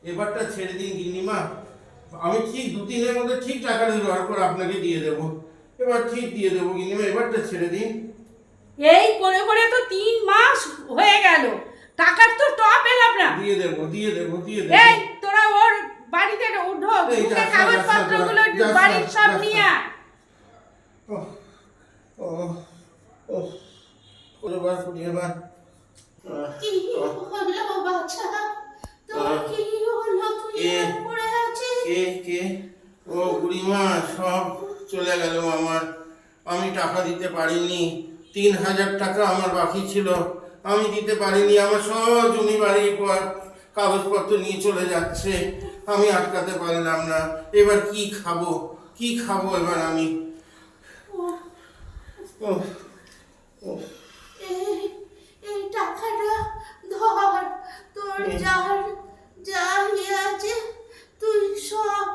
এবারটা ছেড়ে দিন গিন্নিমা, আমি ঠিক 2-3 দিনের মধ্যে ঠিক টাকাটা জোগাড় করে আপনাকে দিয়ে দেবো। এবার ঠিক দিয়ে দেবো গিন্নিমা, এবারটা ছেড়ে দিন। এই করে করে তো 3 মাস হয়ে গেল, টাকার তো টপ এলাম না। দিয়ে দেবো দিয়ে দেবো দিয়ে দেবো। এই তোরা ওর বাড়িতে উঠো, এই ঢুকে যাস না, কাগজপত্রগুলো যাস না, বাড়ির যাস সব না। নিয়ে আয়। ওহ, ওহ, ওহ, এবার করি এবার। কি হলো বাছা? তোর কি হলো? তুই এরকম করে আছিস? কে ও বুড়িমা, সব চলে গেল আমার। আমি টাকা দিতে পারিনি, 3000 টাকা আমার বাকি ছিল, আমি দিতে পারিনি। আমার সব জমি বাড়ি কাগজপত্র নিয়ে চলে যাচ্ছে, আমি আটকাতে পারলাম না। এবার কি খাবো এবার আমি? ওহ, ওহ, এই টাকাটা ধর, তোর যা ইয়ে আছে তুই সব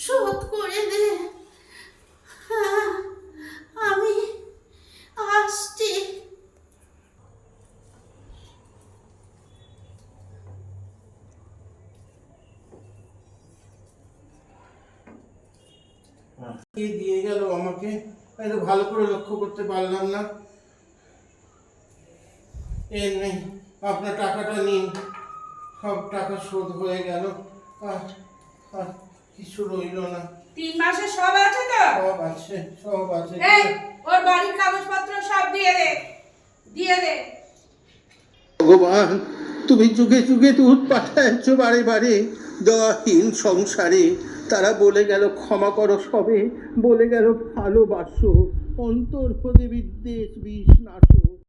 শোধ করে দে। হ্যাঁ, আমি আসছি। কে দিয়ে গেল আমাকে? আমি তো ভালো করে লক্ষ্য করতে পারলাম না। নেই, আপনার টাকাটা নিন, সব টাকা শোধ হয়ে গেল, আর আর কিছু রইল না। 3 মাসে সব আছে তো? সব আছে। এই ওর বাড়ির কাগজপত্র সব দিয়ে দে। ভগবান, তুমি যুগে যুগে দুধ পাঠাচ্ছ বারে বারে দয়াহীন সংসারে। তারা বলে গেল ক্ষমা করো সবে, বলে গেল ভালোবাসো, অন্তর হতে বিদ্বেষ বিষ নাশো।